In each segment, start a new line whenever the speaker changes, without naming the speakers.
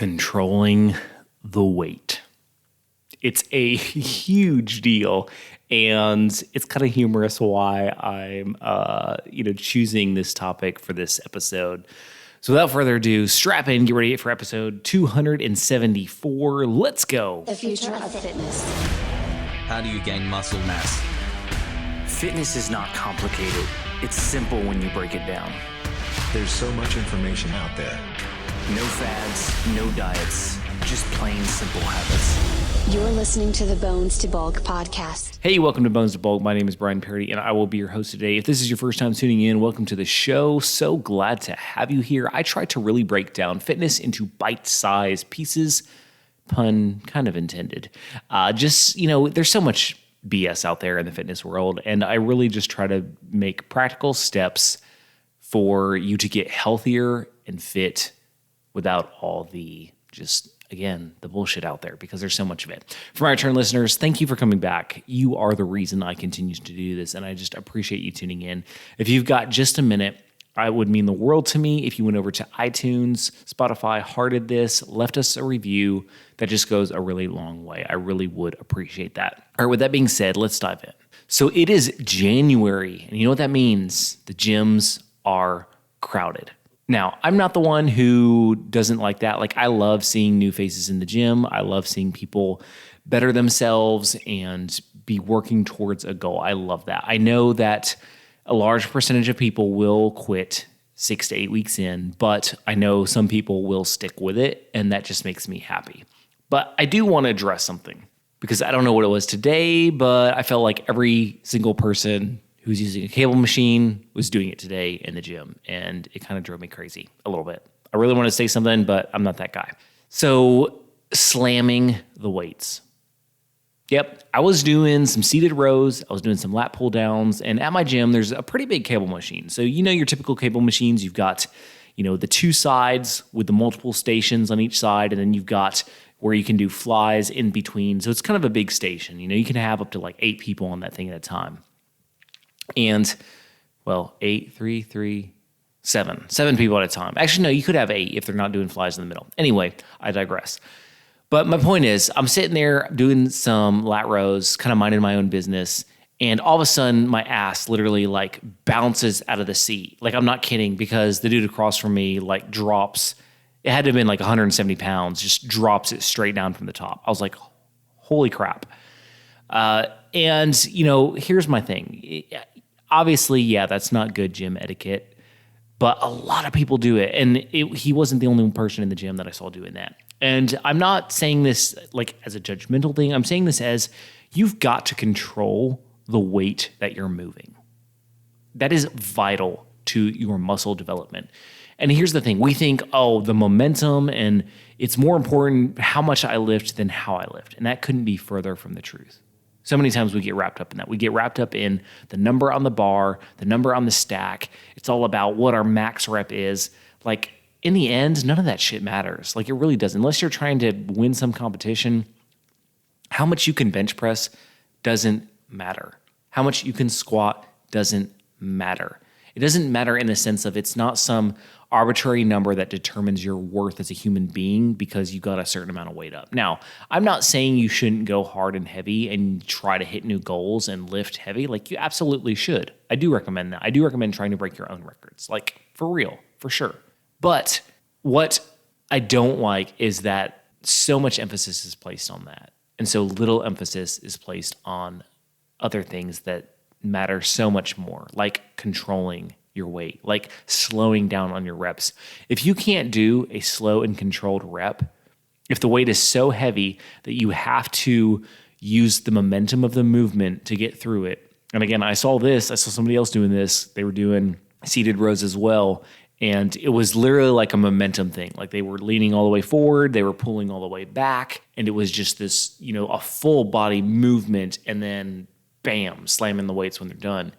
controlling the weight. It's a huge deal, and it's kind of humorous why I'm choosing this topic for this episode. So without further ado, strap in, get ready for episode 274. Let's go.
The future of fitness.
How do you gain muscle mass?
Fitness is not complicated. It's simple when you break it down.
There's so much information out there.
No fads, no diets, just plain simple habits.
You're listening to the Bones to Bulk podcast.
Hey, welcome to Bones to Bulk. My name is Brian Parody, and I will be your host today. If this is your first time tuning in, welcome to the show. So glad to have you here. I try to really break down fitness into bite-sized pieces, pun kind of intended. There's so much BS out there in the fitness world, and I really just try to make practical steps for you to get healthier and fit without all the the bullshit out there, because there's so much of it. For my return listeners, thank you for coming back. You are the reason I continue to do this, and I just appreciate you tuning in. If you've got just a minute, it would mean the world to me if you went over to iTunes, Spotify, hearted this, left us a review. That just goes a really long way. I really would appreciate that. All right, with that being said, let's dive in. So it is January, and you know what that means? The gyms are crowded. Now, I'm not the one who doesn't like that. Like, I love seeing new faces in the gym. I love seeing people better themselves and be working towards a goal. I love that. I know that a large percentage of people will quit 6 to 8 weeks in, but I know some people will stick with it, and that just makes me happy. But I do want to address something, because I don't know what it was today, but I felt like every single person who's using a cable machine was doing it today in the gym, and it kind of drove me crazy a little bit. I really want to say something, but I'm not that guy. So, slamming the weights. Yep, I was doing some seated rows, I was doing some lat pull downs, and at my gym, there's a pretty big cable machine. So, your typical cable machines, you've got, the two sides with the multiple stations on each side, and then you've got where you can do flies in between. So it's kind of a big station. You can have up to like 8 people on that thing at a time. And, 8, 3, 3, 7. 7 people at a time. Actually, no, you could have 8 if they're not doing flies in the middle. Anyway, I digress. But my point is, I'm sitting there doing some lat rows, kind of minding my own business, and all of a sudden, my ass literally like bounces out of the seat. Like, I'm not kidding, because the dude across from me like drops. It had to have been like 170 pounds, just drops it straight down from the top. I was like, holy crap. And here's my thing. Obviously, yeah, that's not good gym etiquette, but a lot of people do it. And he wasn't the only person in the gym that I saw doing that. And I'm not saying this like as a judgmental thing. I'm saying this as you've got to control the weight that you're moving. That is vital to your muscle development. And here's the thing. We think, the momentum, and it's more important how much I lift than how I lift. And that couldn't be further from the truth. So many times we get wrapped up in that. We get wrapped up in the number on the bar, the number on the stack. It's all about what our max rep is. Like, in the end, none of that shit matters. Like, it really doesn't. Unless you're trying to win some competition, how much you can bench press doesn't matter. How much you can squat doesn't matter. It doesn't matter in the sense of it's not some arbitrary number that determines your worth as a human being because you got a certain amount of weight up. Now, I'm not saying you shouldn't go hard and heavy and try to hit new goals and lift heavy. Like, you absolutely should. I do recommend that. I do recommend trying to break your own records. Like, for real, for sure. But what I don't like is that so much emphasis is placed on that, and so little emphasis is placed on other things that matter so much more, like controlling your weight, like slowing down on your reps. If you can't do a slow and controlled rep, if the weight is so heavy that you have to use the momentum of the movement to get through it. And again, I saw somebody else doing this. They were doing seated rows as well. And it was literally like a momentum thing. Like, they were leaning all the way forward, they were pulling all the way back. And it was just this, a full body movement, and then bam, slamming the weights when they're done.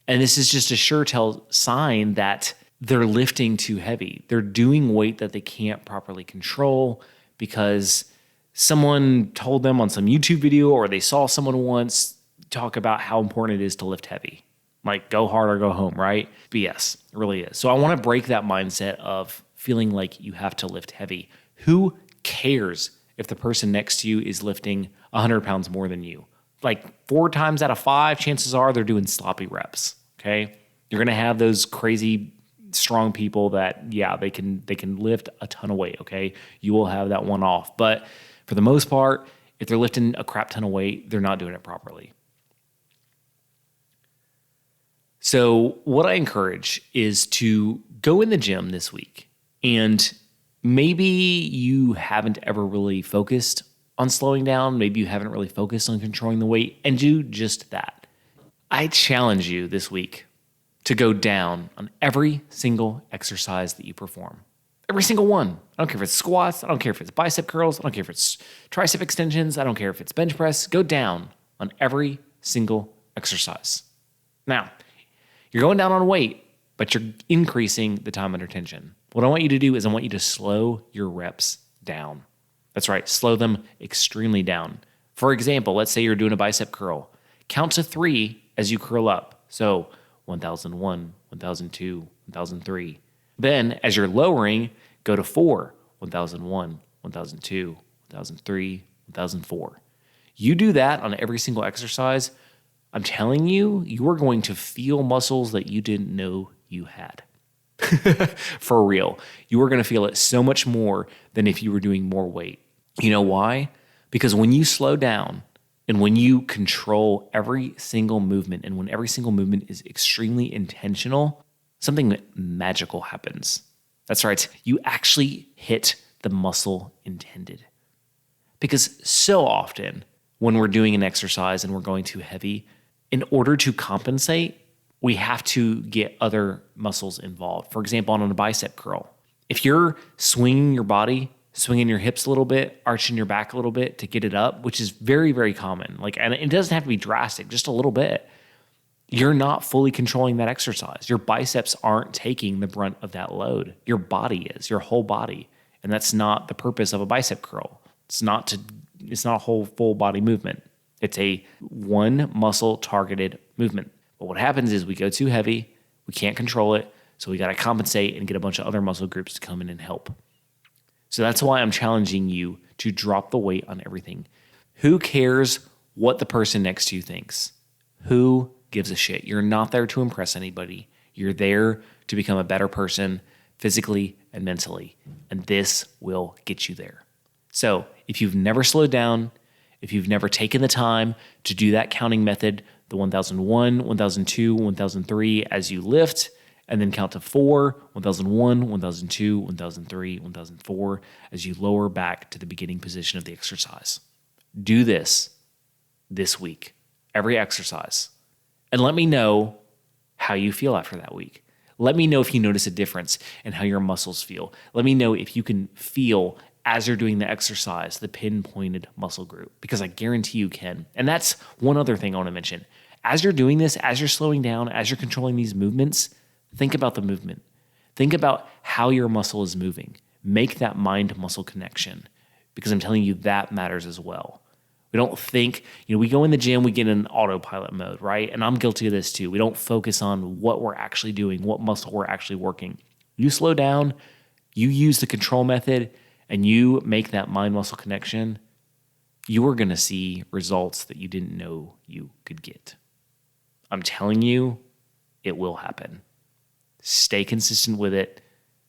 And this is just a sure tell sign that they're lifting too heavy. They're doing weight that they can't properly control because someone told them on some YouTube video, or they saw someone once talk about how important it is to lift heavy. Like, go hard or go home, right? BS, it really is. So I want to break that mindset of feeling like you have to lift heavy. Who cares if the person next to you is lifting 100 pounds more than you? Like 4 times out of 5, chances are they're doing sloppy reps, okay? You're going to have those crazy strong people that, yeah, they can lift a ton of weight, okay? You will have that one off. But for the most part, if they're lifting a crap ton of weight, they're not doing it properly. So what I encourage is to go in the gym this week, and maybe you haven't ever really focused on slowing down. Maybe you haven't really focused on controlling the weight, and do just that. I challenge you this week to go down on every single exercise that you perform. Every single one. I don't care if it's squats. I don't care if it's bicep curls. I don't care if it's tricep extensions. I don't care if it's bench press. Go down on every single exercise. Now, you're going down on weight, but you're increasing the time under tension. What I want you to do is I want you to slow your reps down. That's right, slow them extremely down. For example, let's say you're doing a bicep curl. Count to 3 as you curl up. So 1001, 1002, 1003. Then as you're lowering, go to 4, 1001, 1002, 1003, 1004. You do that on every single exercise, I'm telling you, you are going to feel muscles that you didn't know you had. For real. You are going to feel it so much more than if you were doing more weight. You know why? Because when you slow down and when you control every single movement, and when every single movement is extremely intentional, something magical happens. That's right. You actually hit the muscle intended. Because so often when we're doing an exercise and we're going too heavy, in order to compensate, we have to get other muscles involved. For example, on a bicep curl, if you're swinging your body, swinging your hips a little bit, arching your back a little bit to get it up, which is very, very common. And it doesn't have to be drastic, just a little bit. You're not fully controlling that exercise. Your biceps aren't taking the brunt of that load. Your body is, your whole body. And that's not the purpose of a bicep curl. It's not a whole full body movement. It's a one muscle targeted movement. But what happens is we go too heavy, we can't control it, so we got to compensate and get a bunch of other muscle groups to come in and help. So that's why I'm challenging you to drop the weight on everything. Who cares what the person next to you thinks? Who gives a shit? You're not there to impress anybody. You're there to become a better person physically and mentally. And this will get you there. So if you've never slowed down, if you've never taken the time to do that counting method, the 1001, 1002, 1003 as you lift, and then count to 4, 1001, 1002, 1003, 1004 as you lower back to the beginning position of the exercise. Do this week, every exercise, and let me know how you feel after that week. Let me know if you notice a difference in how your muscles feel. Let me know if you can feel, as you're doing the exercise, the pinpointed muscle group, because I guarantee you can. And that's one other thing I want to mention. As you're doing this, as you're slowing down, as you're controlling these movements, think about the movement. Think about how your muscle is moving. Make that mind-muscle connection, because I'm telling you that matters as well. We don't think, we go in the gym, we get in autopilot mode, right? And I'm guilty of this too. We don't focus on what we're actually doing, what muscle we're actually working. You slow down, you use the control method, and you make that mind-muscle connection, you are going to see results that you didn't know you could get. I'm telling you, it will happen. Stay consistent with it.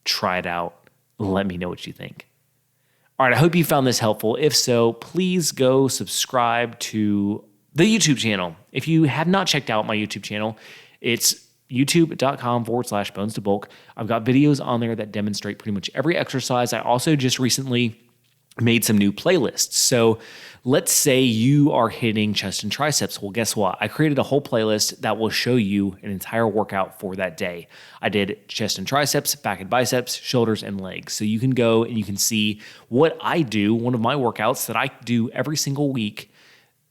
Try it out. Let me know what you think. All right, I hope you found this helpful. If so, please go subscribe to the YouTube channel. If you have not checked out my YouTube channel, it's youtube.com/bones to bulk. I've got videos on there that demonstrate pretty much every exercise. I also just recently made some new playlists. So let's say you are hitting chest and triceps. Well, guess what? I created a whole playlist that will show you an entire workout for that day. I did chest and triceps, back and biceps, shoulders and legs. So you can go and you can see what I do, one of my workouts that I do every single week,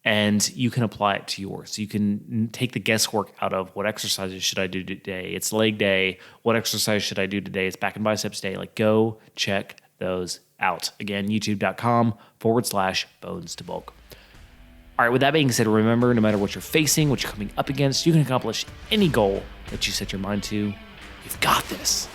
and you can apply it to yours. So you can take the guesswork out of what exercises should I do today? It's leg day. What exercise should I do today? It's back and biceps day. Go check those out. Again, youtube.com/bones to bulk. All right, with that being said, remember, no matter what you're facing, what you're coming up against, you can accomplish any goal that you set your mind to. You've got this.